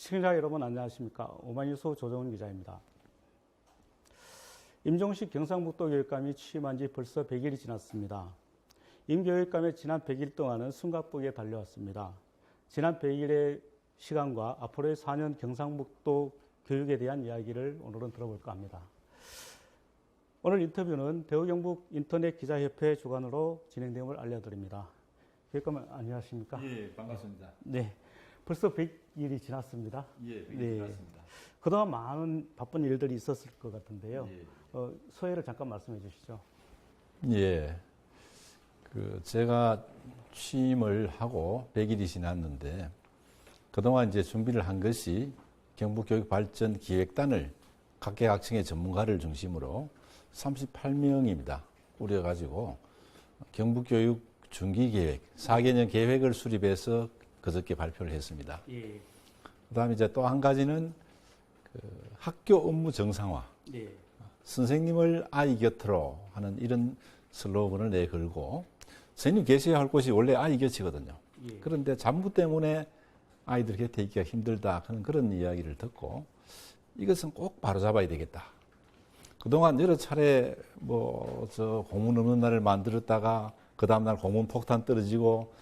시청자 여러분 안녕하십니까. 오마이뉴스 조정훈 기자입니다. 임종식 경상북도 교육감이 취임한 지 벌써 100일이 지났습니다. 임 교육감의 지난 100일 동안은 숨가쁘게 달려왔습니다. 지난 100일의 시간과 앞으로의 4년 경상북도 교육에 대한 이야기를 오늘은 들어볼까 합니다. 오늘 인터뷰는 대구경북 인터넷 기자협회 주관으로 진행됨을 알려드립니다. 교육감 안녕하십니까? 예, 반갑습니다. 네, 벌써 100일이 지났습니다. 예, 100일이 네. 지났습니다. 그동안 많은 바쁜 일들이 있었을 것 같은데요. 예. 소회를 잠깐 말씀해 주시죠. 예, 제가 취임을 하고 100일이 지났는데 그동안 이제 준비를 한 것이 경북교육발전기획단을 각계각층의 전문가를 중심으로 38명입니다. 꾸려가지고 경북교육 중기계획, 4개년 계획을 수립해서 그저께 발표를 했습니다. 예. 그다음에 이제 또 한 가지는 학교 업무 정상화, 예. 선생님을 아이 곁으로 하는 이런 슬로건을 내걸고 선생님 계셔야 할 곳이 원래 아이 곁이거든요. 예. 그런데 잡무 때문에 아이들 곁에 있기가 힘들다 하는 그런 이야기를 듣고 이것은 꼭 바로잡아야 되겠다. 그동안 여러 차례 공문 없는 날을 만들었다가 그 다음날 공문 폭탄 떨어지고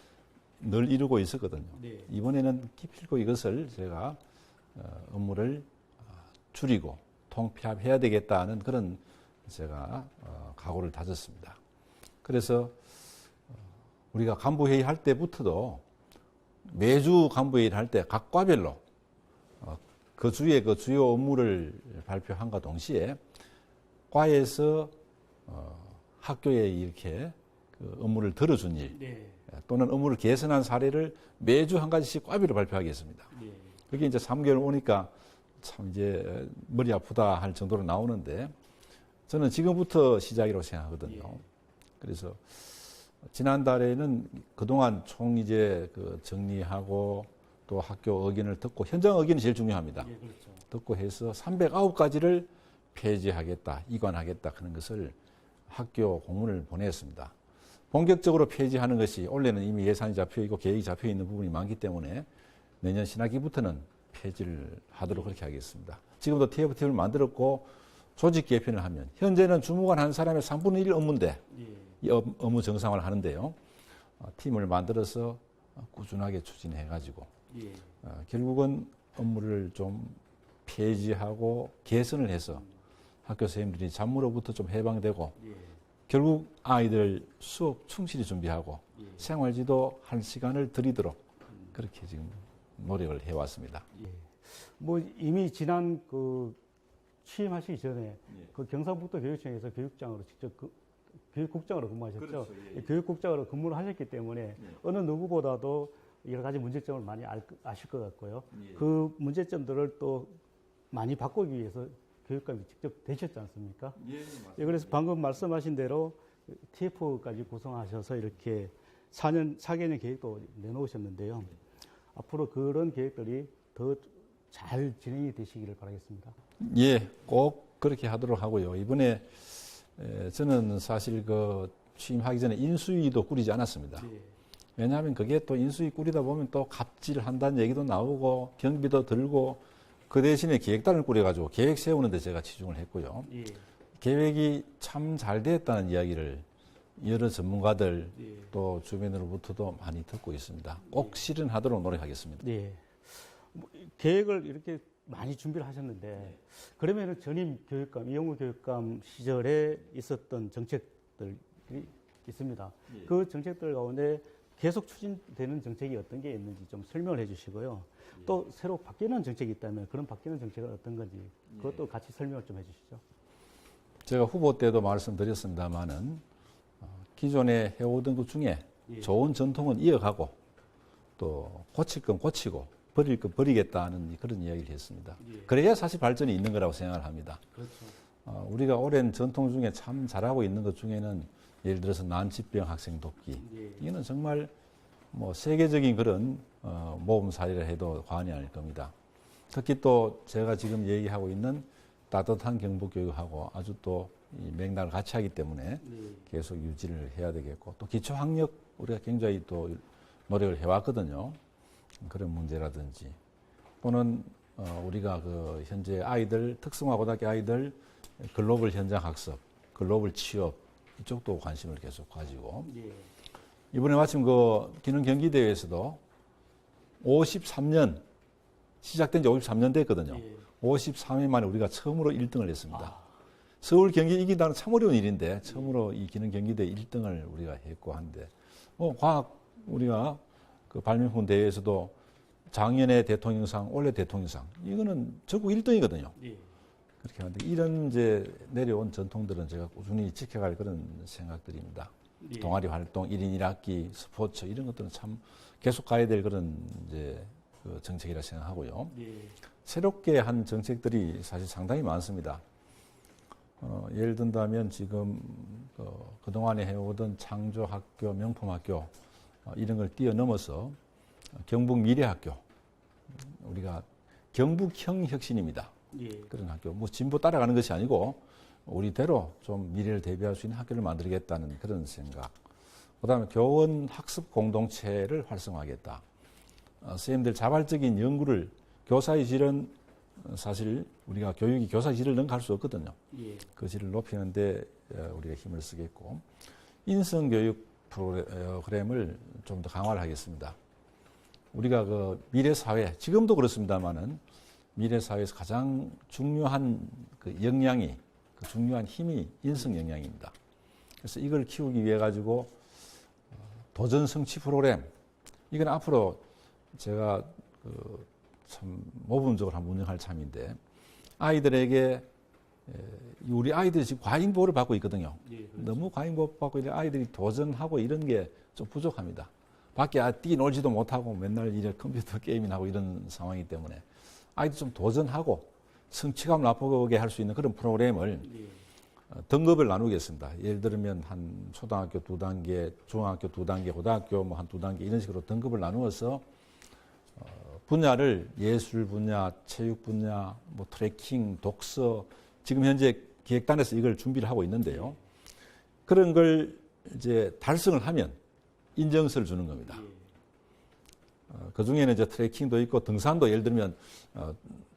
늘 이루고 있었거든요. 네. 이번에는 기필코 이것을 제가 업무를 줄이고 통폐합해야 되겠다는 그런 제가 각오를 다졌습니다. 그래서 우리가 간부회의 할 때부터도 매주 간부회의를 할 때 각 과별로 그 주에 그 주요 업무를 발표함과 동시에 과에서 학교에 이렇게 그 업무를 들어준 일 네. 또는 업무를 개선한 사례를 매주 한 가지씩 과별로 발표하겠습니다. 네. 그게 이제 3개월 오니까 참 이제 머리 아프다 할 정도로 나오는데 저는 지금부터 시작이라고 생각하거든요. 예. 그래서 지난달에는 그동안 총 이제 정리하고 또 학교 의견을 듣고 현장 의견이 제일 중요합니다. 예, 그렇죠. 듣고 해서 309가지를 폐지하겠다, 이관하겠다 하는 것을 학교 공문을 보냈습니다. 본격적으로 폐지하는 것이 올해는 이미 예산이 잡혀 있고 계획이 잡혀 있는 부분이 많기 때문에 내년 신학기부터는 폐지를 하도록 그렇게 하겠습니다. 지금도 TF팀을 만들었고 조직 개편을 하면 현재는 주무관 한 사람의 3분의 1 업무인데 예. 이 업무 정상화를 하는데요. 팀을 만들어서 꾸준하게 추진해가지고 예. 결국은 업무를 좀 폐지하고 개선을 해서 학교 선생님들이 잡무로부터 좀 해방되고 예. 결국 아이들 수업 충실히 준비하고 예. 생활지도 할 시간을 드리도록 그렇게 지금 노력을 해왔습니다. 예. 이미 지난 취임하시기 전에 그 경상북도 교육청에서 교육장으로 직접 교육국장으로 근무하셨죠. 그렇죠. 예. 교육국장으로 근무를 하셨기 때문에 어느 누구보다도 여러 가지 문제점을 많이 아실 것 같고요. 예. 그 문제점들을 또 많이 바꾸기 위해서 교육감이 직접 되셨지 않습니까? 예, 예, 그래서 방금 말씀하신 대로 TF까지 구성하셔서 이렇게 4개년 계획도 내놓으셨는데요. 앞으로 그런 계획들이 더 잘 진행이 되시기를 바라겠습니다. 예, 꼭 그렇게 하도록 하고요. 이번에 저는 사실 취임하기 전에 인수위도 꾸리지 않았습니다. 예. 왜냐하면 그게 또 인수위 꾸리다 보면 또 갑질한다는 얘기도 나오고 경비도 들고 그 대신에 기획단을 꾸려가지고 계획 세우는 데 제가 치중을 했고요. 예. 계획이 참 잘 됐다는 이야기를 여러 전문가들 예. 또 주변으로부터도 많이 듣고 있습니다. 꼭 실현하도록 노력하겠습니다. 네. 계획을 이렇게 많이 준비를 하셨는데 그러면은 전임 교육감 이용우 교육감 시절에 있었던 정책들이 있습니다. 예. 그 정책들 가운데 계속 추진되는 정책이 어떤 게 있는지 좀 설명을 해주시고요. 또 새로 바뀌는 정책이 있다면 그런 바뀌는 정책은 어떤 건지 그것도 같이 설명을 좀 해주시죠. 제가 후보 때도 말씀드렸습니다마는 기존에 해오던 것 중에 좋은 전통은 이어가고 또 고칠 건 고치고 버릴 건 버리겠다는 그런 이야기를 했습니다. 예. 그래야 사실 발전이 있는 거라고 생각을 합니다. 그렇죠. 우리가 오랜 전통 중에 참 잘하고 있는 것 중에는 예를 들어서 난치병 학생 돕기. 예. 이거는 정말 세계적인 그런 모범 사례를 해도 과언이 아닐 겁니다. 특히 또 제가 지금 얘기하고 있는 따뜻한 경북교육하고 아주 또 이 맥락을 같이 하기 때문에 계속 유지를 해야 되겠고 또 기초학력 우리가 굉장히 또 노력을 해왔거든요. 그런 문제라든지 또는 우리가 그 현재 아이들 특성화 고등학교 아이들 글로벌 현장 학습, 글로벌 취업 이쪽도 관심을 계속 가지고 이번에 마침 그 기능 경기 대회에서도 53년 시작된 지 53년 됐거든요. 53년 만에 우리가 처음으로 1등을 했습니다. 서울 경기 이긴다는 참 어려운 일인데 처음으로 이 기능 경기대 1등을 우리가 했고 한데 과학 우리가 그 발명품 대회에서도 작년에 대통령상, 올해 대통령상 이거는 전국 1등이거든요. 그렇게 하는데 이런 이제 내려온 전통들은 제가 꾸준히 지켜갈 그런 생각들입니다. 동아리 활동, 1인 1학기, 스포츠 이런 것들은 참 계속 가야 될 그런 이제 그 정책이라 생각하고요. 새롭게 한 정책들이 사실 상당히 많습니다. 예를 든다면 지금 그동안에 해오던 창조학교, 명품학교 이런 걸 뛰어넘어서 경북 미래학교, 우리가 경북형 혁신입니다. 그런 학교, 뭐 진보 따라가는 것이 아니고 우리대로 좀 미래를 대비할 수 있는 학교를 만들겠다는 그런 생각. 그다음에 교원 학습 공동체를 활성화하겠다. 선생님들 자발적인 연구를 교사의 질은 사실 우리가 교육이 교사의 질을 능가할 수 없거든요. 그 질을 높이는데 우리가 힘을 쓰겠고 인성교육 프로그램을 좀 더 강화를 하겠습니다. 우리가 그 미래 사회 지금도 그렇습니다만은 미래 사회에서 가장 중요한 그 역량이 그 중요한 힘이 인성 역량입니다. 그래서 이걸 키우기 위해 가지고 도전 성취 프로그램 이건 앞으로 제가 참 모범적으로 한번 운영할 참인데 아이들에게 우리 아이들이 지금 과잉보호를 받고 있거든요. 그렇죠. 너무 과잉보호 받고 있는 아이들이 도전하고 이런 게 좀 부족합니다. 밖에 뛰놀지도 못하고 맨날 이래 컴퓨터 게임이나 하고 이런 상황이기 때문에 아이들 좀 도전하고 성취감을 맛보게 할 수 있는 그런 프로그램을 등급을 나누겠습니다. 예를 들면 한 초등학교 2단계, 중학교 2단계, 고등학교 뭐 한 2단계 이런 식으로 등급을 나누어서 분야를 예술 분야, 체육 분야, 뭐 트레킹, 독서 지금 현재 기획단에서 이걸 준비를 하고 있는데요. 그런 걸 이제 달성을 하면 인정서를 주는 겁니다. 그 중에는 이제 트레킹도 있고 등산도 예를 들면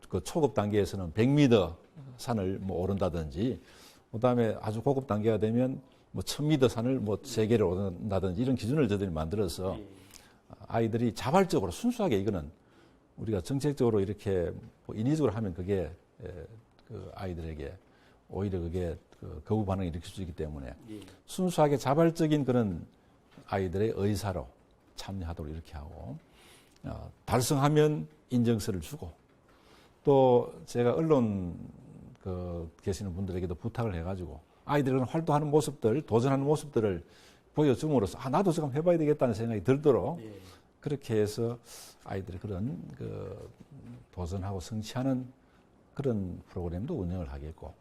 그 초급 단계에서는 100m 산을 뭐 오른다든지 그다음에 아주 고급 단계가 되면 뭐 1000m 산을 뭐 3개를 오른다든지 이런 기준을 저희들이 만들어서 아이들이 자발적으로 순수하게 이거는 우리가 정책적으로 이렇게 뭐 인위적으로 하면 그게 그 아이들에게 오히려 그게 그 거부 반응을 일으킬 수 있기 때문에 순수하게 자발적인 그런 아이들의 의사로 참여하도록 이렇게 하고 달성하면 인정서를 주고 또 제가 언론 계시는 분들에게도 부탁을 해가지고 아이들은 활동하는 모습들, 도전하는 모습들을 보여줌으로써 나도 지금 해봐야 되겠다는 생각이 들도록 그렇게 해서 아이들이 그런 도전하고 성취하는 그런 프로그램도 운영을 하겠고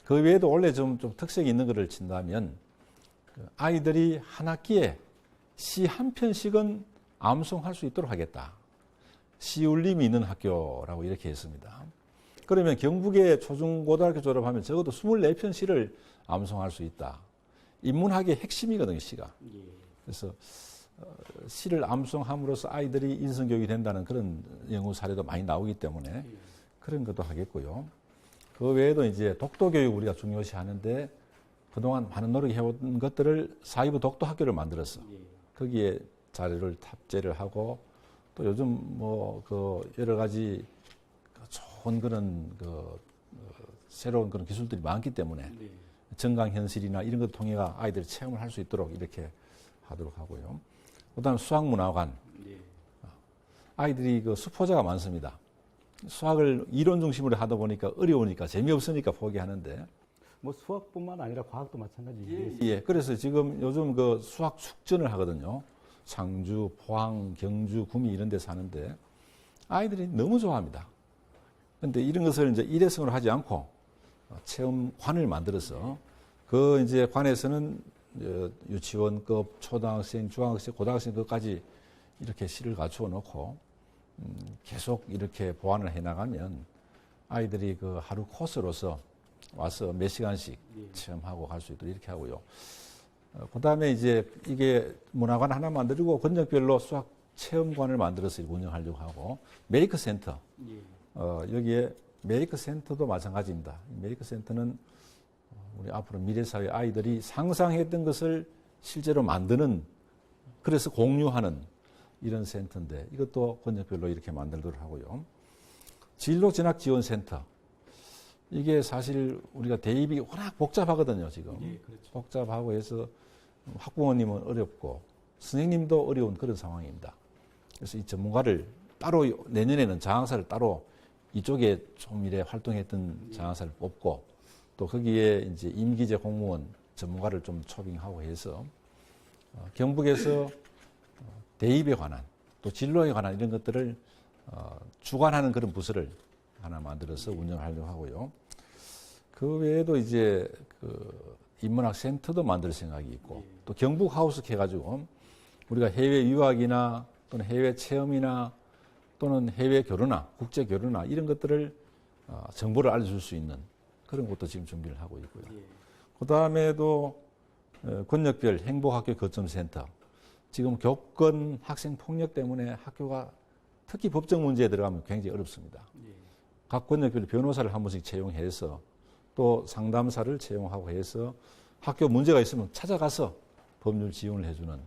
그 외에도 원래 좀 특색이 있는 것을 친다면 아이들이 한 학기에 시 한 편씩은 암송할 수 있도록 하겠다. 시 울림이 있는 학교라고 이렇게 했습니다. 그러면 경북의 초중고등학교 졸업하면 적어도 24편 시를 암송할 수 있다. 인문학의 핵심이거든요, 시가. 그래서 시를 암송함으로써 아이들이 인성교육이 된다는 그런 연구 사례도 많이 나오기 때문에 그런 것도 하겠고요. 그 외에도 이제 독도교육 우리가 중요시 하는데 그동안 많은 노력해온 것들을 사회부 독도 학교를 만들었어. 거기에 자료를 탑재를 하고 또 요즘 뭐 여러 가지 좋은 그런 새로운 그런 기술들이 많기 때문에 정강현실이나 이런 것 통해가 아이들이 체험을 할 수 있도록 이렇게 하도록 하고요. 그다음 수학문화관. 아이들이 수포자가 많습니다. 수학을 이론 중심으로 하다 보니까 어려우니까 재미없으니까 포기하는데 뭐 수학뿐만 아니라 과학도 마찬가지예요. 예. 그래서 지금 요즘 수학 축전을 하거든요. 상주, 포항, 경주, 구미 이런 데 사는데 아이들이 너무 좋아합니다. 그런데 이런 것을 이제 일회성으로 하지 않고 체험관을 만들어서 그 이제 관에서는 유치원급, 초등학생, 중학생, 고등학생급까지 이렇게 시를 갖추어 놓고 계속 이렇게 보완을 해 나가면 아이들이 하루 코스로서 와서 몇 시간씩 체험하고 갈 수 있도록 이렇게 하고요. 그 다음에 이제 이게 문화관 하나 만들고 권역별로 수학 체험관을 만들어서 운영하려고 하고 메이커 센터 여기에 메이커 센터도 마찬가지입니다. 메이커 센터는 우리 앞으로 미래 사회 아이들이 상상했던 것을 실제로 만드는 그래서 공유하는 이런 센터인데 이것도 권역별로 이렇게 만들도록 하고요. 진로 진학 지원 센터 이게 사실 우리가 대입이 워낙 복잡하거든요. 지금 그렇죠. 복잡하고 해서 학부모님은 어렵고 선생님도 어려운 그런 상황입니다. 그래서 이 전문가를 따로 내년에는 장학사를 따로 이쪽에 좀 이래 활동했던 장학사를 뽑고 또 거기에 이제 임기제 공무원 전문가를 좀 초빙하고 해서 경북에서 대입에 관한 또 진로에 관한 이런 것들을 주관하는 그런 부서를 하나 만들어서 운영하려고 하고요. 그 외에도 이제 그 인문학 센터도 만들 생각이 있고 또 경북 하우스 해가지고 우리가 해외 유학이나 또는 해외 체험이나 또는 해외 교류나 국제 교류나 이런 것들을 정보를 알려줄 수 있는 그런 것도 지금 준비를 하고 있고요. 그 다음에도 권역별 행복학교 거점센터 지금 교권 학생 폭력 때문에 학교가 특히 법적 문제에 들어가면 굉장히 어렵습니다. 각 권역별 변호사를 한 번씩 채용해서 또 상담사를 채용하고 해서 학교 문제가 있으면 찾아가서 법률 지원을 해주는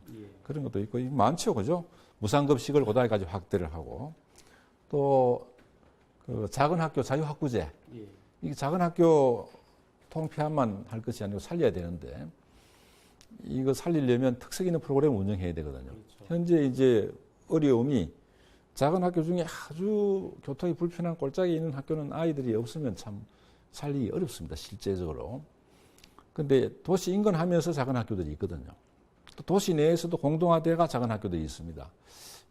그런 것도 있고 많죠, 그죠? 무상급식을 고등학교까지 확대를 하고 또 그 작은 학교 자유학구제 이게 작은 학교 통폐합만 할 것이 아니고 살려야 되는데 이거 살리려면 특색 있는 프로그램을 운영해야 되거든요. 그렇죠. 현재 이제 어려움이 작은 학교 중에 아주 교통이 불편한 꼴짝이 있는 학교는 아이들이 없으면 참 살리기 어렵습니다. 실제적으로. 근데 도시 인근하면서 작은 학교들이 있거든요. 또 도시 내에서도 공동화대가 작은 학교들이 있습니다.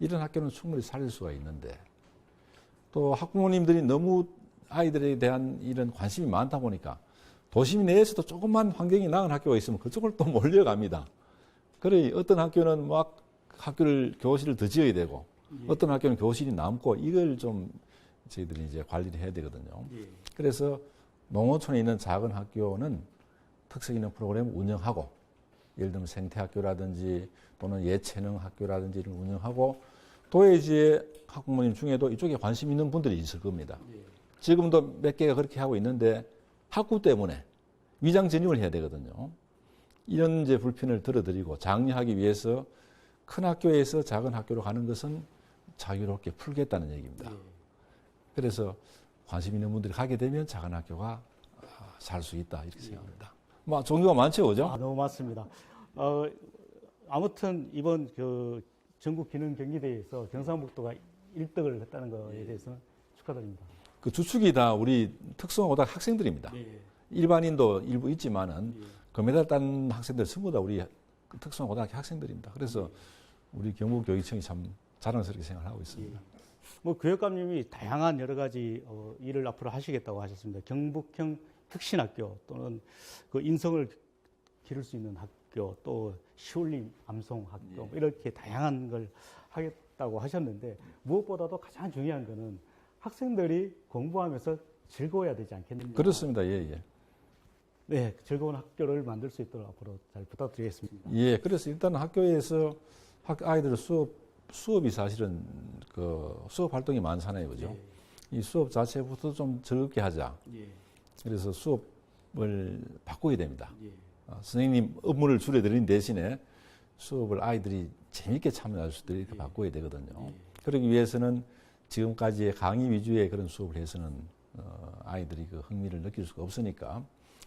이런 학교는 충분히 살릴 수가 있는데 또 학부모님들이 너무 아이들에 대한 이런 관심이 많다 보니까 도심 내에서도 조금만 환경이 나은 학교가 있으면 그쪽을 또 몰려갑니다. 그래 어떤 학교는 막 교실을 더 지어야 되고 어떤 학교는 교실이 남고 이걸 좀 저희들이 이제 관리를 해야 되거든요. 그래서 농어촌에 있는 작은 학교는 특색 있는 프로그램을 운영하고 예를 들면 생태학교라든지 또는 예체능 학교라든지 이런 운영하고 도예지의 학부모님 중에도 이쪽에 관심 있는 분들이 있을 겁니다. 지금도 몇 개가 그렇게 하고 있는데 학구 때문에 위장 전입을 해야 되거든요. 이런 이제 불편을 들어드리고 장려하기 위해서 큰 학교에서 작은 학교로 가는 것은 자유롭게 풀겠다는 얘기입니다. 그래서 관심 있는 분들이 가게 되면 작은 학교가 살 수 있다 이렇게 생각합니다. 뭐 종류가 많죠, 그죠? 너무 많습니다. 아무튼 이번 그 전국 기능 경기대회에서 경상북도가 1등을 했다는 것에 대해서는 축하드립니다. 그 주축이 다 우리 특성고등학교 학생들입니다. 일반인도 일부 있지만은 금메달 딴 학생들 전부 다 우리 특성고등학교 학생들입니다. 그래서 우리 경북교육청이 참 자랑스럽게 생각하고 있습니다. 뭐 교육감님이 다양한 여러 가지 일을 앞으로 하시겠다고 하셨습니다. 경북형 혁신학교 또는 그 인성을 기를 수 있는 학교 또 시울림 암송학교 이렇게 다양한 걸 하겠다고 하셨는데 무엇보다도 가장 중요한 거는 학생들이 공부하면서 즐거워야 되지 않겠느냐. 그렇습니다. 예. 네, 즐거운 학교를 만들 수 있도록 앞으로 잘 부탁드리겠습니다. 예, 그래서 일단 학교에서 아이들 수업이 사실은 그 수업 활동이 많잖아요, 그죠? 이 수업 자체부터 좀 즐겁게 하자. 그래서 수업을 바꾸게 됩니다. 선생님 업무를 줄여드린 대신에 수업을 아이들이 재미있게 참여할 수 있도록 이렇게 바꿔야 되거든요. 그러기 위해서는 지금까지의 강의 위주의 그런 수업을 해서는 아이들이 그 흥미를 느낄 수가 없으니까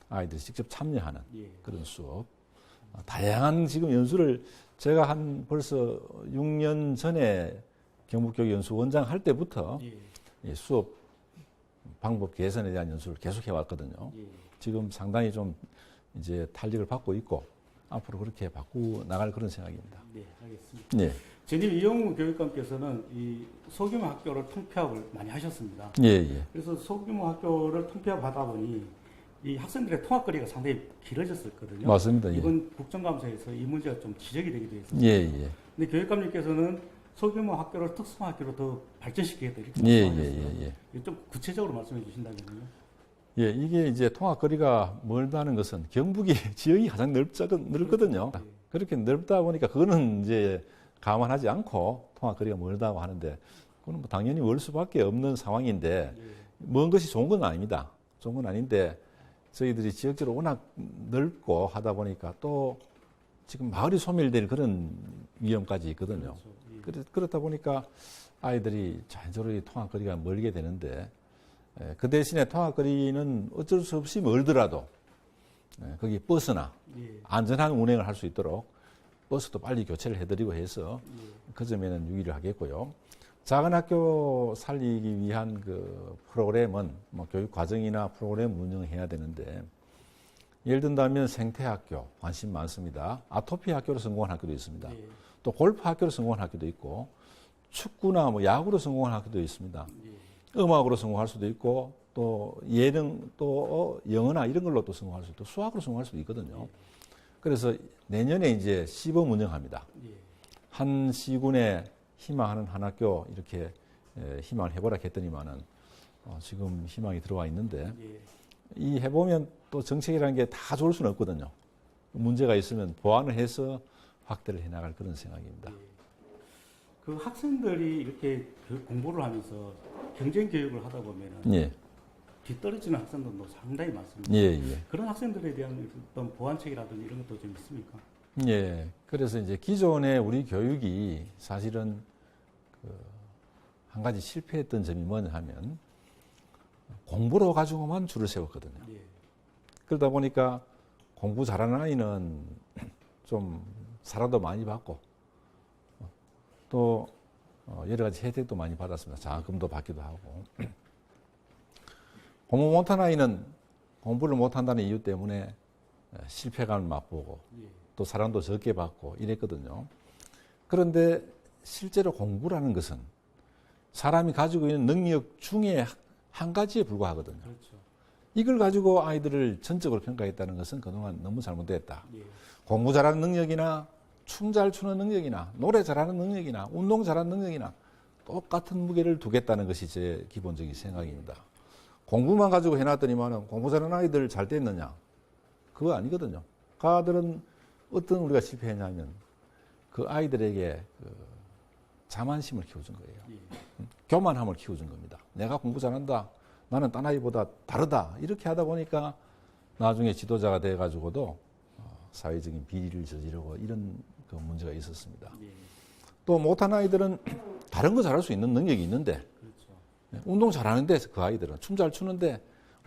아이들이 직접 참여하는 그런 수업. 다양한 지금 연수를 제가 한 벌써 6년 전에 경북교육연수원장 할 때부터 수업 방법 개선에 대한 연수를 계속 해왔거든요. 지금 상당히 좀 이제 탄력을 받고 있고 앞으로 그렇게 바꾸어 나갈 그런 생각입니다. 네, 알겠습니다. 네. 전임 이영우 교육감께서는 이 소규모 학교를 통폐합을 많이 하셨습니다. 예. 그래서 소규모 학교를 통폐합하다 보니 이 학생들의 통학거리가 상당히 길어졌었거든요. 맞습니다. 이번 국정감사에서 이 문제가 좀 지적이 되기도 했습니다. 예. 근데 교육감님께서는 소규모 학교를 특성학교로 더 발전시키겠다 이렇게 말씀하셨어요. 예. 좀 구체적으로 말씀해 주신다면요. 예, 이게 이제 통학거리가 멀다는 것은 경북이 지역이 가장 넓거든요. 그렇게 넓다 보니까 그거는 이제 감안하지 않고 통학거리가 멀다고 하는데 그건 뭐 당연히 멀 수밖에 없는 상황인데 먼 것이 좋은 건 아닙니다. 좋은 건 아닌데 저희들이 지역적으로 워낙 넓고 하다 보니까 또 지금 마을이 소멸될 그런 위험까지 있거든요. 그렇다 보니까 아이들이 자연스럽게 통학거리가 멀게 되는데 그 대신에 통학거리는 어쩔 수 없이 멀더라도 거기 버스나 안전한 운행을 할 수 있도록 버스도 빨리 교체를 해드리고 해서 그 점에는 유의를 하겠고요. 작은 학교 살리기 위한 그 프로그램은 뭐 교육 과정이나 프로그램 운영해야 되는데 예를 든다면 생태학교 관심 많습니다. 아토피 학교로 성공한 학교도 있습니다. 또 골프 학교로 성공한 학교도 있고 축구나 뭐 야구로 성공한 학교도 있습니다. 음악으로 성공할 수도 있고 또 예능 또 영어나 이런 걸로 또 성공할 수도 있고 수학으로 성공할 수도 있거든요. 그래서 내년에 이제 시범 운영합니다. 한 시군에 희망하는 한 학교 이렇게 희망을 해보라 했더니만은 지금 희망이 들어와 있는데 이 해보면 또 정책이라는 게 다 좋을 수는 없거든요. 문제가 있으면 보완을 해서 확대를 해나갈 그런 생각입니다. 그 학생들이 이렇게 공부를 하면서 경쟁 교육을 하다 보면은 뒤떨어지는 학생들도 상당히 많습니다. 그런 학생들에 대한 어떤 보완책이라든지 이런 것도 좀 있습니까? 그래서 이제 기존에 우리 교육이 사실은 한 가지 실패했던 점이 뭐냐 하면 공부로 가지고만 줄을 세웠거든요. 그러다 보니까 공부 잘하는 아이는 좀 사랑도 많이 받고 또 여러 가지 혜택도 많이 받았습니다. 장학금도 받기도 하고. 공부 못한 아이는 공부를 못한다는 이유 때문에 실패감을 맛보고 또 사랑도 적게 받고 이랬거든요. 그런데 실제로 공부라는 것은 사람이 가지고 있는 능력 중에 한 가지에 불과하거든요. 이걸 가지고 아이들을 전적으로 평가했다는 것은 그동안 너무 잘못됐다. 공부 잘하는 능력이나 춤 잘 추는 능력이나 노래 잘하는 능력이나 운동 잘하는 능력이나 똑같은 무게를 두겠다는 것이 제 기본적인 생각입니다. 공부만 가지고 해놨더니만 공부 잘하는 아이들 잘 됐느냐? 그거 아니거든요. 그 아들은 어떤 우리가 실패했냐면 그 아이들에게 자만심을 키워준 거예요. 교만함을 키워준 겁니다. 내가 공부 잘한다. 나는 딴 아이보다 다르다. 이렇게 하다 보니까 나중에 지도자가 돼가지고도 사회적인 비리를 저지르고 이런 그 문제가 있었습니다. 또 못한 아이들은 다른 거 잘할 수 있는 능력이 있는데 운동 잘하는데 그 아이들은 춤 잘 추는데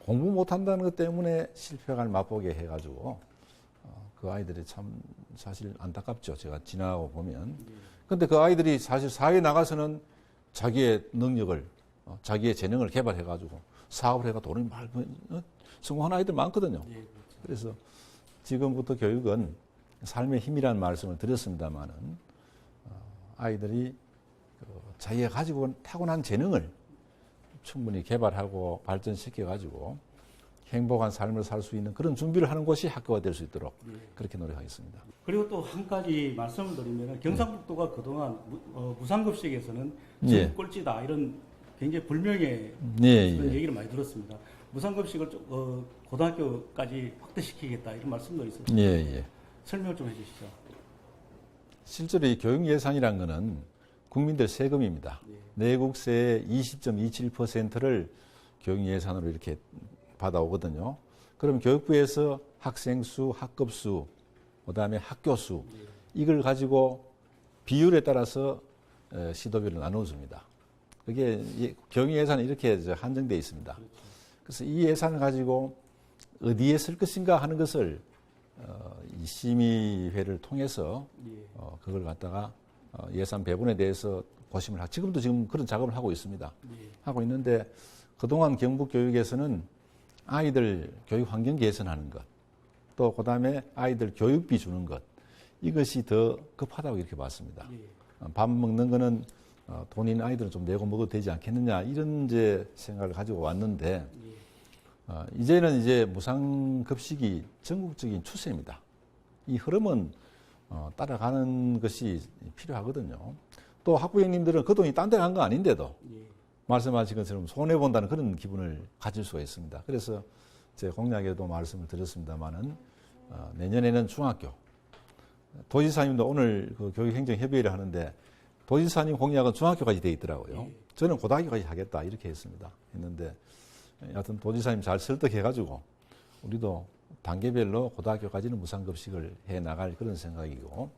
공부 못한다는 것 때문에 실패감을 맛보게 해가지고 그 아이들이 참 사실 안타깝죠. 제가 지나고 보면. 그런데 그 아이들이 사실 사회에 나가서는 자기의 능력을 자기의 재능을 개발해가지고 사업을 해가 돈을 많이 성공한 아이들 많거든요. 그래서 지금부터 교육은 삶의 힘이라는 말씀을 드렸습니다만은 아이들이 자기가 가지고 타고난 재능을 충분히 개발하고 발전시켜가지고 행복한 삶을 살 수 있는 그런 준비를 하는 곳이 학교가 될 수 있도록 그렇게 노력하겠습니다. 그리고 또 한 가지 말씀을 드리면 경상북도가 그동안 무상급식에서는 지금 꼴찌다 이런 굉장히 불명예 그런 얘기를 많이 들었습니다. 무상급식을 고등학교까지 확대시키겠다 이런 말씀도 있었습니다. 설명 좀 해주시죠. 실제로 이 교육 예산이란 거는 국민들 세금입니다. 내국세의 20.27%를 교육 예산으로 이렇게 받아오거든요. 그럼 교육부에서 학생 수, 학급 수, 그다음에 학교 수 이걸 가지고 비율에 따라서 시도비를 나눠줍니다. 그게 교육 예산은 이렇게 한정되어 있습니다. 그래서 이 예산을 가지고 어디에 쓸 것인가 하는 것을 이 심의회를 통해서 그걸 갖다가 예산 배분에 대해서 고심을 하고 지금 그런 작업을 하고 있습니다. 하고 있는데 그동안 경북 교육에서는 아이들 교육 환경 개선하는 것, 또 그다음에 아이들 교육비 주는 것 이것이 더 급하다고 이렇게 봤습니다. 밥 먹는 거는 돈인 아이들은 좀 내고 먹어도 되지 않겠느냐 이런 이제 생각을 가지고 왔는데 이제는 이제 무상급식이 전국적인 추세입니다. 이 흐름은 따라가는 것이 필요하거든요. 또 학부형님들은 그 돈이 딴 데 간 거 아닌데도 말씀하신 것처럼 손해본다는 그런 기분을 가질 수가 있습니다. 그래서 제 공약에도 말씀을 드렸습니다마는 내년에는 중학교, 도지사님도 오늘 그 교육행정협의회를 하는데 도지사님 공약은 중학교까지 돼 있더라고요. 저는 고등학교까지 하겠다 이렇게 했는데 여하튼 도지사님 잘 설득해가지고 우리도 단계별로 고등학교까지는 무상급식을 해 나갈 그런 생각이고,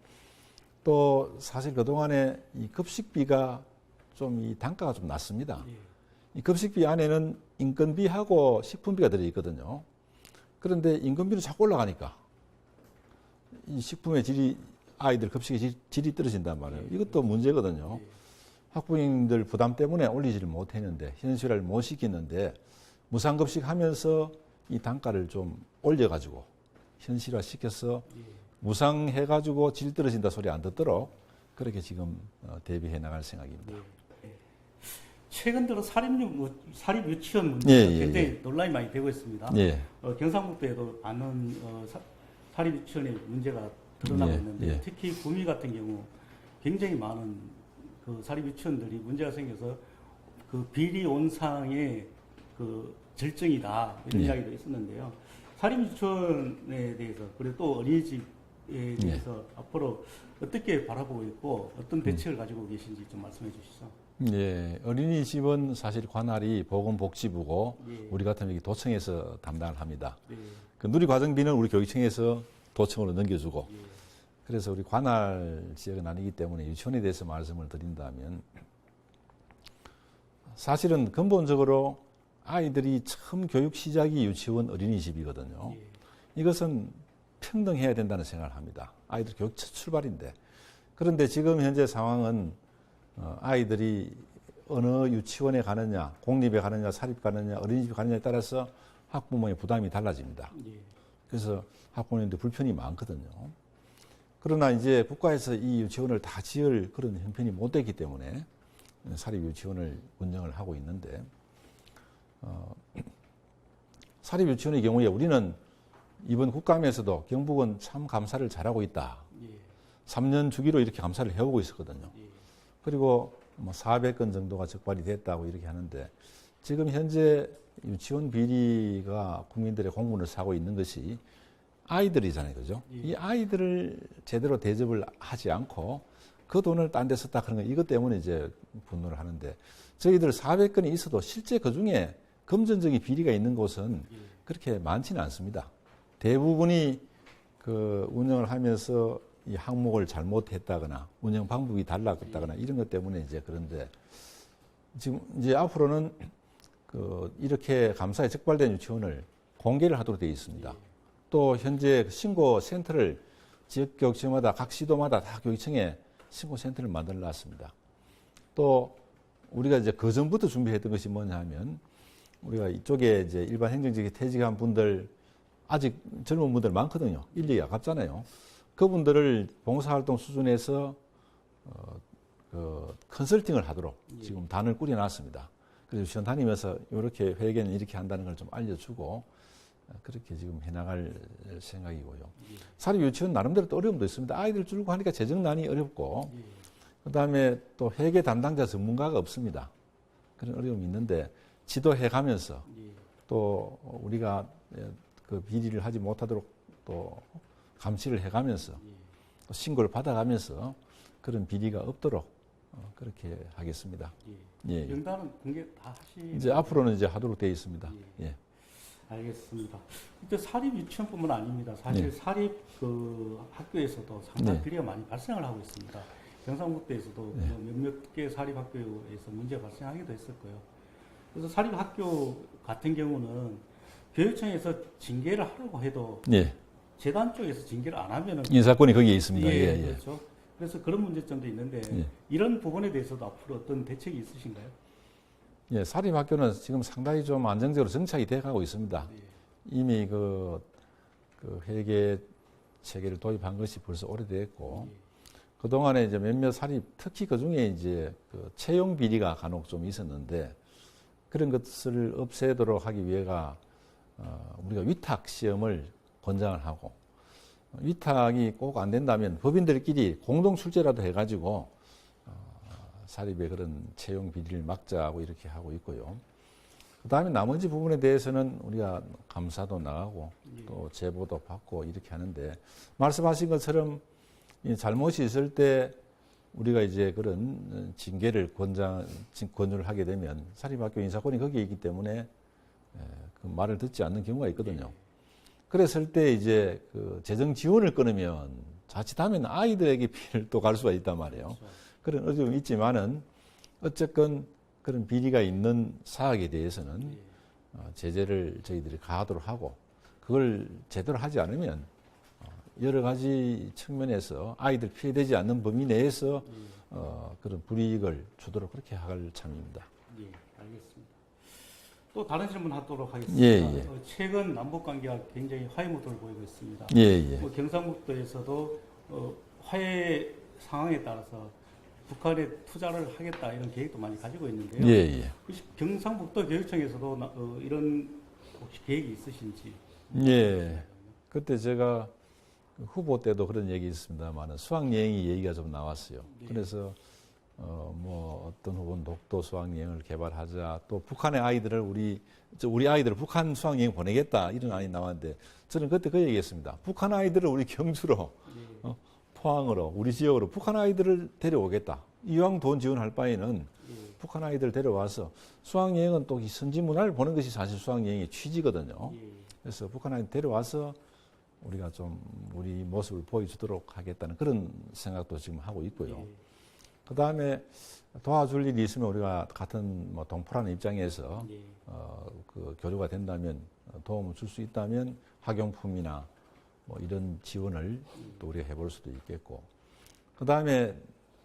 또 사실 그동안에 이 급식비가 좀 이 단가가 좀 낮습니다. 이 급식비 안에는 인건비하고 식품비가 들어있거든요. 그런데 인건비는 자꾸 올라가니까 이 식품의 질이, 아이들 급식의 질이 떨어진단 말이에요. 이것도 문제거든요. 학부모님들 부담 때문에 올리지를 못했는데, 현실화를 못 시키는데, 무상급식 하면서 이 단가를 좀 올려가지고 현실화 시켜서 무상해가지고 질 떨어진다 소리 안 듣도록 그렇게 지금 대비해 나갈 생각입니다. 최근 들어 사립 유치원 문제가 굉장히 논란이 많이 되고 있습니다. 경상북도에도 많은 사립 유치원의 문제가 드러나고 있는데, 특히 구미 같은 경우 굉장히 많은 그 사립 유치원들이 문제가 생겨서 그 비리 온상의 그 절정이다 이런 이야기도 있었는데요. 사립 유치원에 대해서, 그리고 또 어린이집에 대해서 앞으로 어떻게 바라보고 있고 어떤 대책을 가지고 계신지 좀 말씀해 주시죠. 어린이집은 사실 관할이 보건복지부고 우리 같은 여기 도청에서 담당을 합니다. 그 누리과정비는 우리 교육청에서 도청으로 넘겨주고, 그래서 우리 관할 지역은 아니기 때문에 유치원에 대해서 말씀을 드린다면, 사실은 근본적으로 아이들이 처음 교육 시작이 유치원 어린이집이거든요. 이것은 평등해야 된다는 생각을 합니다. 아이들 교육 첫 출발인데. 그런데 지금 현재 상황은 아이들이 어느 유치원에 가느냐, 공립에 가느냐, 사립 가느냐, 어린이집에 가느냐에 따라서 학부모의 부담이 달라집니다. 그래서 학부모님들 불편이 많거든요. 그러나 이제 국가에서 이 유치원을 다 지을 그런 형편이 못 됐기 때문에 사립 유치원을 운영을 하고 있는데, 사립 유치원의 경우에 우리는 이번 국감에서도 경북은 참 감사를 잘하고 있다. 3년 주기로 이렇게 감사를 해오고 있었거든요. 그리고 뭐 400건 정도가 적발이 됐다고 이렇게 하는데, 지금 현재 유치원 비리가 국민들의 공분을 사고 있는 것이 아이들이잖아요. 그죠? 이 아이들을 제대로 대접을 하지 않고 그 돈을 딴 데 썼다 그런 거, 이것 때문에 이제 분노를 하는데, 저희들 400건이 있어도 실제 그 중에 금전적인 비리가 있는 곳은 그렇게 많지는 않습니다. 대부분이 그 운영을 하면서 이 항목을 잘못했다거나 운영 방법이 달랐다거나 이런 것 때문에 이제 그런데, 지금 이제 앞으로는 그 이렇게 감사에 적발된 유치원을 공개를 하도록 되어 있습니다. 또 현재 신고 센터를 지역교육청마다 각 시도마다 다 교육청에 신고 센터를 만들어 놨습니다. 또 우리가 이제 그 전부터 준비했던 것이 뭐냐 하면, 우리가 이쪽에 이제 일반 행정직에 퇴직한 분들, 아직 젊은 분들 많거든요. 인력이 아깝잖아요. 그분들을 봉사활동 수준에서 그 컨설팅을 하도록 지금 단을 꾸려놨습니다. 그래서 시험 다니면서 이렇게 회계는 이렇게 한다는 걸 좀 알려주고 그렇게 지금 해나갈 생각이고요. 사립 유치원 나름대로 또 어려움도 있습니다. 아이들 줄고 하니까 재정난이 어렵고, 그다음에 또 회계 담당자 전문가가 없습니다. 그런 어려움이 있는데, 지도해 가면서 또 우리가 그 비리를 하지 못하도록 또 감시를 해 가면서 또 신고를 받아 가면서 그런 비리가 없도록 그렇게 하겠습니다. 명단은 공개 다 이제 앞으로는 이제 하도록 되어 있습니다. 알겠습니다. 근데 사립 유치원뿐만 아닙니다. 사실 사립 그 학교에서도 상당히 비리가 많이 발생을 하고 있습니다. 경상북도에서도 몇몇 개 사립 학교에서 문제가 발생하기도 했었고요. 그래서 사립 학교 같은 경우는 교육청에서 징계를 하려고 해도 재단 쪽에서 징계를 안 하면은 인사권이 거기에 있습니다. 그렇죠. 그래서 그런 문제점도 있는데 이런 부분에 대해서도 앞으로 어떤 대책이 있으신가요? 사립학교는 지금 상당히 좀 안정적으로 정착이 돼가고 있습니다. 이미 그 회계 체계를 도입한 것이 벌써 오래됐고, 그동안에 이제 몇몇 사립, 특히 그 중에 이제 그 채용 비리가 간혹 좀 있었는데, 그런 것을 없애도록 하기 위해가 우리가 위탁 시험을 권장을 하고, 위탁이 꼭 안 된다면 법인들끼리 공동 출제라도 해가지고 사립의 그런 채용 비리를 막자고 이렇게 하고 있고요. 그다음에 나머지 부분에 대해서는 우리가 감사도 나가고 또 제보도 받고 이렇게 하는데, 말씀하신 것처럼 이 잘못이 있을 때 우리가 이제 그런 징계를 권유를 하게 되면 사립학교 인사권이 거기에 있기 때문에 그 말을 듣지 않는 경우가 있거든요. 그랬을 때 이제 그 재정 지원을 끊으면 자칫하면 아이들에게 피해를 또 갈 수가 있단 말이에요. 그런 어려움이 있지만은 어쨌건 그런 비리가 있는 사학에 대해서는 제재를 저희들이 가하도록 하고 그걸 제대로 하지 않으면 여러 가지 측면에서 아이들 피해되지 않는 범위 내에서 그런 불이익을 주도록 그렇게 할 참입니다. 예, 알겠습니다. 또 다른 질문 하도록 하겠습니다. 예, 예. 최근 남북 관계가 굉장히 화해 모드를 보이고 있습니다. 예, 예. 경상북도에서도 화해 상황에 따라서 북한에 투자를 하겠다 이런 계획도 많이 가지고 있는데요. 예, 예. 혹시 경상북도 교육청에서도 이런 혹시 계획이 있으신지? 예. 그때 제가 후보 때도 그런 얘기 있습니다만 수학여행이 얘기가 좀 나왔어요. 네. 그래서 뭐 어떤 후보는 독도 수학여행을 개발하자, 또 북한의 아이들을 우리 아이들을 북한 수학여행 보내겠다 이런 안이 나왔는데 저는 그때 그 얘기했습니다. 북한 아이들을 우리 경주로 포항으로 우리 지역으로 북한 아이들을 데려오겠다. 이왕 돈 지원할 바에는 북한 아이들 데려와서 수학여행은 또 이 선지 문화를 보는 것이 사실 수학여행의 취지거든요. 그래서 북한 아이들 데려와서 우리가 좀 우리 모습을 보여주도록 하겠다는 그런 생각도 지금 하고 있고요. 그 다음에 도와줄 일이 있으면 우리가 같은 뭐 동포라는 입장에서 그 교류가 된다면 도움을 줄 수 있다면 학용품이나 뭐 이런 지원을 또 우리가 해볼 수도 있겠고. 그 다음에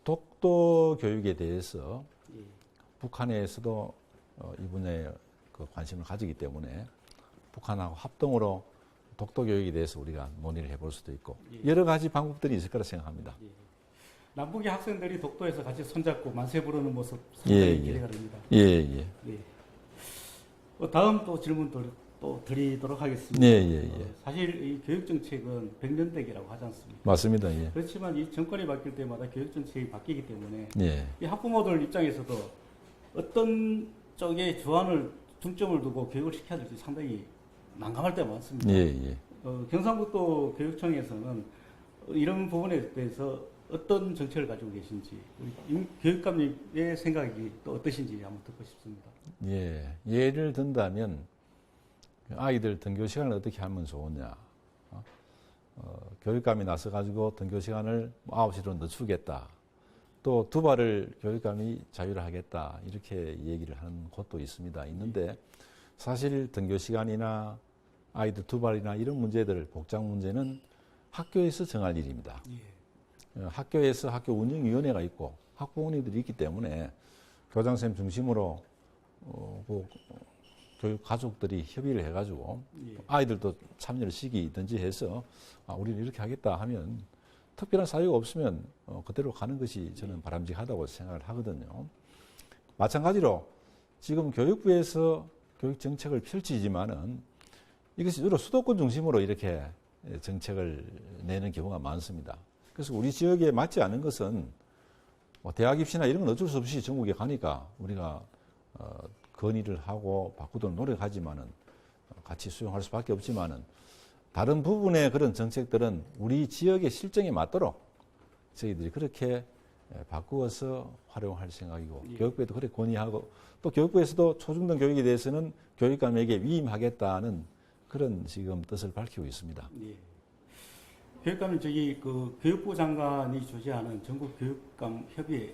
독도 교육에 대해서 북한에서도 이 분야에 그 관심을 가지기 때문에 북한하고 합동으로 독도 교육에 대해서 우리가 논의를 해볼 수도 있고 여러 가지 방법들이 있을 거라 생각합니다. 남북의 학생들이 독도에서 같이 손잡고 만세 부르는 모습 상당히 기대가 됩니다. 예. 다음 또 질문 또 드리도록 하겠습니다. 사실 이 교육 정책은 100년대기라고 하지 않습니까? 맞습니다. 예. 그렇지만 이 정권이 바뀔 때마다 교육 정책이 바뀌기 때문에 예. 이 학부모들 입장에서도 어떤 쪽에 중점을 두고 교육을 시켜야 될지 상당히 난감할 때가 많습니다. 예. 경상북도 교육청에서는 이런 부분에 대해서 어떤 정책을 가지고 계신지 우리 교육감님의 생각이 또 어떠신지 한번 듣고 싶습니다. 예. 예를 든다면 아이들 등교 시간을 어떻게 하면 좋으냐. 교육감이 나서가지고 등교 시간을 9시로 늦추겠다. 또 두발을 교육감이 자유를 하겠다. 이렇게 얘기를 하는 곳도 있는데 사실 등교 시간이나 아이들 두발이나 이런 문제들, 복장 문제는 학교에서 정할 일입니다. 학교에서 학교 운영위원회가 있고 학부모님들이 있기 때문에 교장선생님 중심으로 교육 가족들이 협의를 해가지고 아이들도 참여를 시키든지 해서 우리는 이렇게 하겠다 하면 특별한 사유가 없으면 그대로 가는 것이 저는 바람직하다고 생각을 하거든요. 마찬가지로 지금 교육부에서 교육 정책을 펼치지만은 이것이 주로 수도권 중심으로 이렇게 정책을 내는 경우가 많습니다. 그래서 우리 지역에 맞지 않은 것은 뭐 대학 입시나 이런 건 어쩔 수 없이 전국에 가니까 우리가 건의를 하고 바꾸도록 노력하지만은 같이 수용할 수밖에 없지만은 다른 부분의 그런 정책들은 우리 지역의 실정에 맞도록 저희들이 그렇게 바꾸어서 활용할 생각이고 교육부에도 그렇게 건의하고 또 교육부에서도 초중등 교육에 대해서는 교육감에게 위임하겠다는 그런 지금 뜻을 밝히고 있습니다. 교육감님 그 교육부 장관이 주재하는 전국 교육감 협의회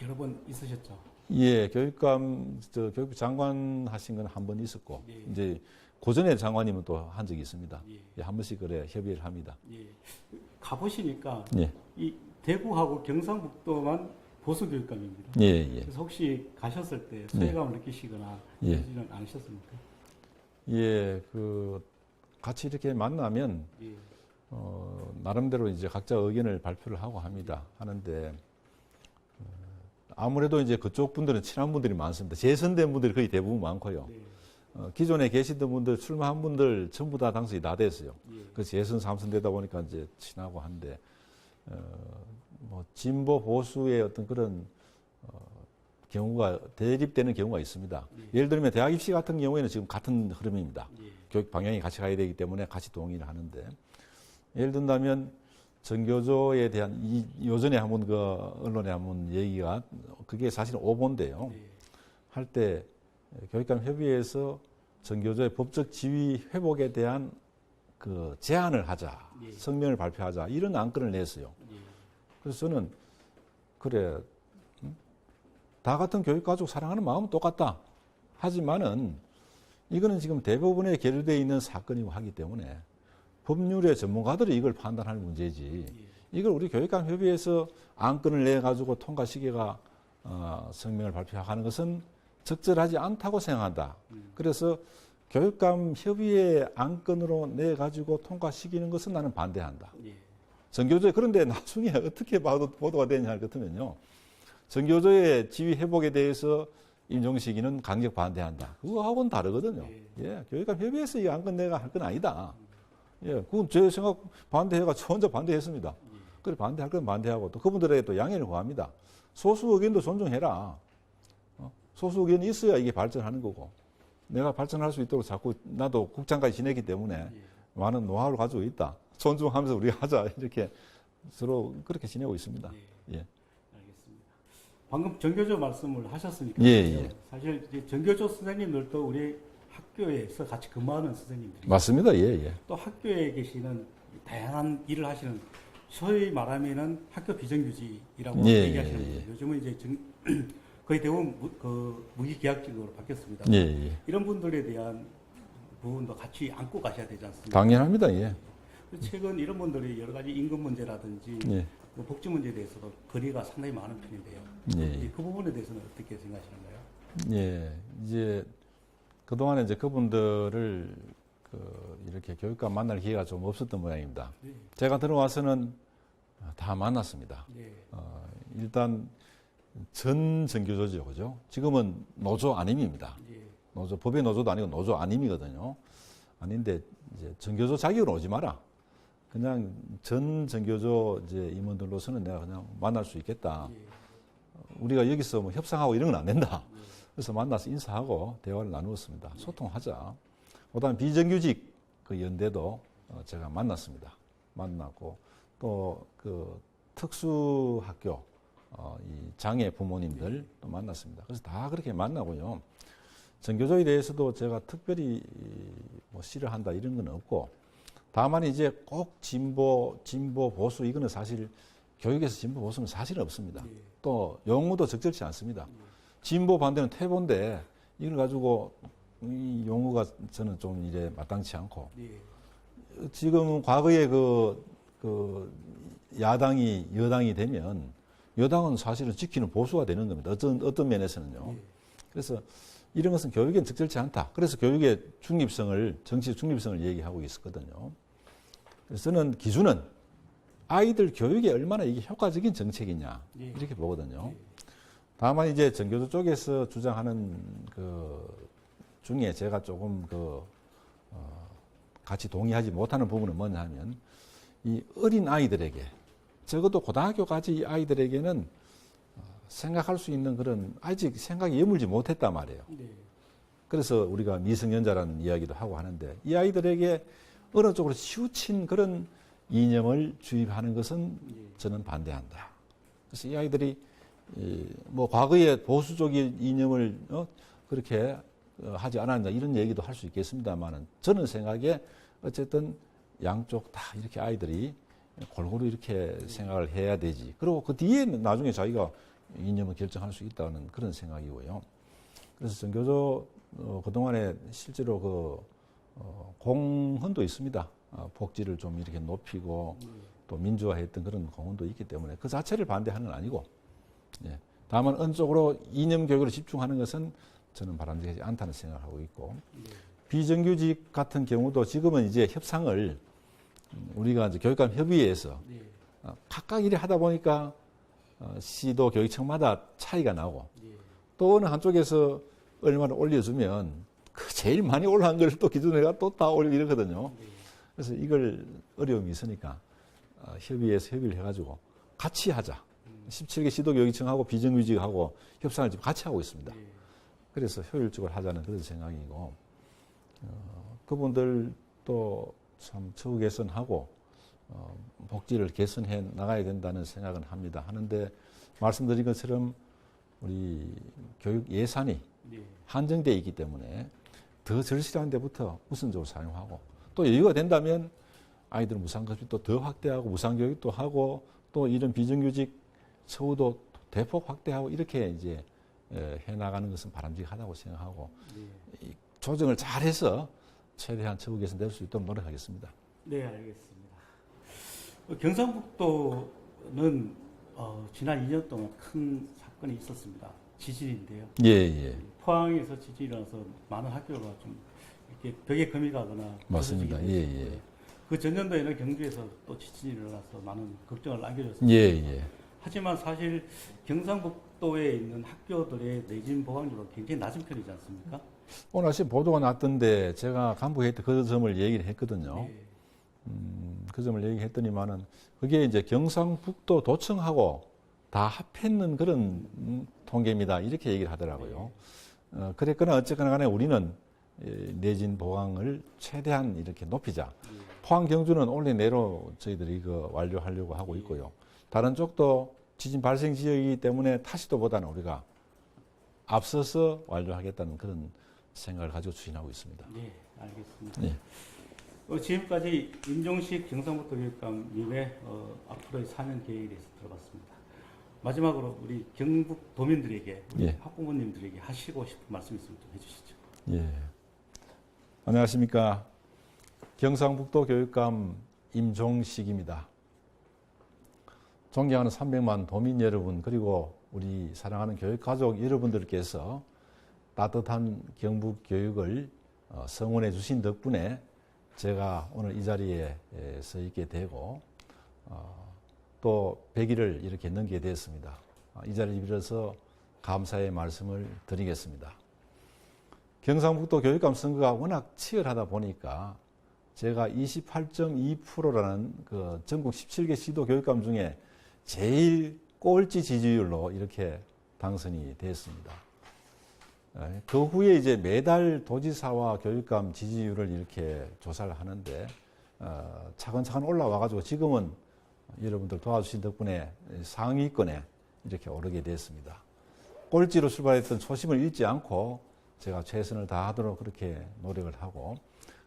여러 번 있으셨죠? 예, 교육부 장관 하신 건 한 번 있었고 이제 고전에 장관님은 또 한 적이 있습니다. 한 번씩 그래 협의를 합니다. 가보시니까 이 대구하고 경상북도만 보수 교육감입니다. 그래서 혹시 가셨을 때 소외감을 느끼시거나 그러지는 않으셨습니까? 같이 이렇게 만나면 나름대로 이제 각자 의견을 발표를 하고 하는데 아무래도 이제 그쪽 분들은 친한 분들이 많습니다. 재선된 분들이 거의 대부분 많고요. 기존에 계시던 분들, 출마한 분들 전부 다 당선이 다 됐어요. 그래서 재선 3선 되다 보니까 이제 친하고 한데, 뭐, 진보 보수의 어떤 그런, 경우가 대립되는 경우가 있습니다. 예를 들면 대학 입시 같은 경우에는 지금 같은 흐름입니다. 교육 방향이 같이 가야 되기 때문에 같이 동의를 하는데, 예를 든다면 전교조에 대한 요전에 한번 그 언론에 한번 얘기가 그게 사실은 오보인데요. 네. 할 때 교육감 협의회에서 전교조의 법적 지위 회복에 대한 그 제안을 하자, 예. 성명을 발표하자 이런 안건을 냈어요. 예. 그래서 저는 그래 다 같은 교육 가족 사랑하는 마음은 똑같다. 하지만은 이거는 지금 대법원에 계류되어 있는 사건이고 하기 때문에 법률의 전문가들이 이걸 판단할 문제지. 이걸 우리 교육감 협의회에서 안건을 내 가지고 통과시켜가 성명을 발표하는 것은 적절하지 않다고 생각한다. 그래서 교육감 협의회 안건으로 내 가지고 통과시키는 것은 나는 반대한다. 예. 전교조에 그런데 나중에 어떻게 보도가 되냐 할 것이면요. 전교조의 지위 회복에 대해서 임종식이는 강력 반대한다. 그거하고는 다르거든요. 예, 교육감 협의회에서 이 안건 내가 할 건 아니다. 예, 그건 제 생각 반대해가 저 혼자 반대했습니다. 그래 반대할 건 반대하고 또 그분들에게 또 양해를 구합니다. 소수 의견도 존중해라. 소수 의견이 있어야 이게 발전하는 거고. 내가 발전할 수 있도록 자꾸 나도 국장까지 지냈기 때문에 많은 노하우를 가지고 있다. 존중하면서 우리가 하자 이렇게 서로 그렇게 지내고 있습니다. 예. 알겠습니다. 방금 전교조 말씀을 하셨으니까 예. 사실 이제 전교조 선생님들도 우리 학교에서 같이 근무하는 선생님들이 맞습니다. 예. 또 학교에 계시는 다양한 일을 하시는 소위 말하면은 학교 비정규직이라고 얘기하시는 분들 요즘은 이제 거의 대부분 무기계약직으로 바뀌었습니다. 예. 이런 분들에 대한 부분도 같이 안고 가셔야 되지 않습니까? 당연합니다. 예. 최근 이런 분들이 여러 가지 임금 문제라든지 예. 뭐 복지 문제에 대해서도 거리가 상당히 많은 편인데요. 예. 그 부분에 대해서는 어떻게 생각하시는가요? 예. 이제 그동안에 이제 그분들을 이렇게 교육감 만날 기회가 좀 없었던 모양입니다. 네. 제가 들어와서는 다 만났습니다. 네. 일단 전 전교조죠, 그죠? 지금은 노조 안임입니다. 예. 노조 법의 노조도 아니고 노조 안임이거든요. 아닌데 이제 전교조 자격으로 오지 마라. 그냥 전 전교조 이제 임원들로서는 내가 그냥 만날 수 있겠다. 우리가 여기서 뭐 협상하고 이런 건 안 된다. 그래서 만나서 인사하고 대화를 나누었습니다. 소통하자. 그다음 비정규직 그 연대도 제가 만났습니다. 만났고 또 그 특수학교 이 장애 부모님들 또 만났습니다. 그래서 다 그렇게 만나고요. 전교조에 대해서도 제가 특별히 뭐 싫어한다 이런 건 없고 다만 이제 꼭 진보 보수 이거는 사실 교육에서 진보 보수는 사실은 없습니다. 또 용어도 적절치 않습니다. 진보 반대는 퇴보인데 이걸 가지고 이 용어가 저는 좀 이래 마땅치 않고 지금 과거에 그 야당이 여당이 되면 여당은 사실은 지키는 보수가 되는 겁니다. 어떤 면에서는요. 그래서 이런 것은 교육엔 적절치 않다. 그래서 교육의 중립성을 정치 중립성을 얘기하고 있었거든요. 그래서 저는 기준은 아이들 교육에 얼마나 이게 효과적인 정책이냐 이렇게 보거든요. 다만 이제 전교조 쪽에서 주장하는 그 중에 제가 조금 같이 동의하지 못하는 부분은 뭐냐 하면 이 어린 아이들에게 적어도 고등학교까지 이 아이들에게는 생각할 수 있는 그런 아직 생각이 여물지 못했단 말이에요. 그래서 우리가 미성년자라는 이야기도 하고 하는데 이 아이들에게 어느 쪽으로 치우친 그런 이념을 주입하는 것은 저는 반대한다. 그래서 이 아이들이 뭐 과거에 보수적인 이념을 그렇게 하지 않았냐 이런 얘기도 할 수 있겠습니다만은 저는 생각에 어쨌든 양쪽 다 이렇게 아이들이 골고루 이렇게 생각을 해야 되지. 그리고 그 뒤에 나중에 자기가 이념을 결정할 수 있다는 그런 생각이고요. 그래서 전교조 그동안에 실제로 공헌도 있습니다. 복지를 좀 이렇게 높이고 또 민주화했던 그런 공헌도 있기 때문에 그 자체를 반대하는 건 아니고 다만 어느 쪽으로 이념 교육으로 집중하는 것은 저는 바람직하지 않다는 생각을 하고 있고 비정규직 같은 경우도 지금은 이제 협상을 우리가 이제 교육감 협의회에서 각각 일을 하다 보니까 시도 교육청마다 차이가 나고 또 어느 한쪽에서 얼마를 올려주면 그 제일 많이 올라간 걸 또 기준에가 또 다 올리고 이러거든요. 그래서 이걸 어려움이 있으니까 협의회에서 협의를 해가지고 같이 하자. 17개 시도교육청하고 비정규직하고 협상을 지금 같이 하고 있습니다. 그래서 효율적으로 하자는 그런 생각이고 그분들도 참 처우 개선하고 복지를 개선해 나가야 된다는 생각은 합니다. 하는데 말씀드린 것처럼 우리 교육 예산이 네. 한정되어 있기 때문에 더 절실한 데부터 우선적으로 사용하고 또 여유가 된다면 아이들 무상급식도 더 확대하고 무상교육도 하고 또 이런 비정규직 처우도 대폭 확대하고 이렇게 이제 해나가는 것은 바람직하다고 생각하고 네. 이 조정을 잘해서 최대한 처우 개선될 수 있도록 노력하겠습니다. 네, 알겠습니다. 경상북도는 지난 2년 동안 큰 사건이 있었습니다. 지진인데요. 예, 예. 포항에서 지진이 일어나서 많은 학교가 좀 이렇게 벽에 금이 가거나 맞습니다. 부서지게 예, 됐었고요. 예. 그 전년도에는 경주에서 또 지진이 일어나서 많은 걱정을 안겨줬습니다. 예, 예. 하지만 사실 경상북도에 있는 학교들의 내진 보강률은 굉장히 낮은 편이지 않습니까? 오늘 아침 보도가 났던데 제가 간부회의 때 그 점을 얘기를 했거든요. 네. 그 점을 얘기했더니만은 그게 이제 경상북도 도청하고 다 합했는 그런 통계입니다. 이렇게 얘기를 하더라고요. 그랬거나 어쨌거나 간에 우리는 내진 보강을 최대한 이렇게 높이자. 포항 경주는 올해 내로 저희들이 이거 완료하려고 하고 있고요. 다른 쪽도 지진 발생 지역이기 때문에 타시도보다는 우리가 앞서서 완료하겠다는 그런 생각을 가지고 추진하고 있습니다. 네, 알겠습니다. 네. 지금까지 임종식 경상북도 교육감님의 앞으로의 4년 계획에 대해서 들어봤습니다. 마지막으로 우리 경북 도민들에게, 우리 예. 학부모님들에게 하시고 싶은 말씀 있으면 좀 해주시죠. 예. 안녕하십니까. 경상북도 교육감 임종식입니다. 존경하는 300만 도민 여러분, 그리고 우리 사랑하는 교육가족 여러분들께서 따뜻한 경북 교육을 성원해 주신 덕분에 제가 오늘 이 자리에 서 있게 되고 또 100일을 이렇게 넘게 됐습니다. 이 자리를 빌어서 감사의 말씀을 드리겠습니다. 경상북도 교육감 선거가 워낙 치열하다 보니까 제가 28.2%라는 그 전국 17개 시도 교육감 중에 제일 꼴찌 지지율로 이렇게 당선이 됐습니다. 그 후에 이제 매달 도지사와 교육감 지지율을 이렇게 조사를 하는데 차근차근 올라와가지고 지금은 여러분들 도와주신 덕분에 상위권에 이렇게 오르게 됐습니다. 꼴찌로 출발했던 초심을 잃지 않고 제가 최선을 다하도록 그렇게 노력을 하고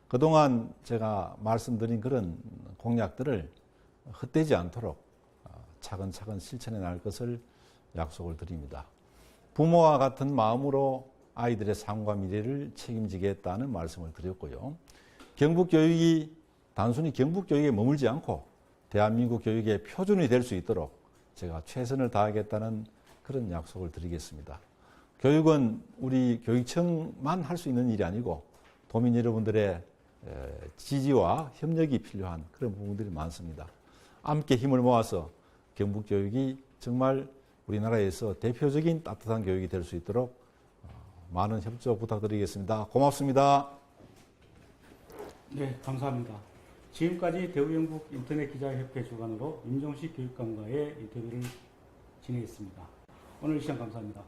그동안 제가 말씀드린 그런 공약들을 헛되지 않도록 차근차근 실천해 나갈 것을 약속을 드립니다. 부모와 같은 마음으로 아이들의 삶과 미래를 책임지겠다는 말씀을 드렸고요. 경북교육이 단순히 경북교육에 머물지 않고 대한민국 교육의 표준이 될 수 있도록 제가 최선을 다하겠다는 그런 약속을 드리겠습니다. 교육은 우리 교육청만 할 수 있는 일이 아니고 도민 여러분들의 지지와 협력이 필요한 그런 부분들이 많습니다. 함께 힘을 모아서 경북교육이 정말 우리나라에서 대표적인 따뜻한 교육이 될 수 있도록 많은 협조 부탁드리겠습니다. 고맙습니다. 네, 감사합니다. 지금까지 대우영북 인터넷기자협회 주관으로 임종식 교육감과의 인터뷰를 진행했습니다. 오늘 이 시간 감사합니다.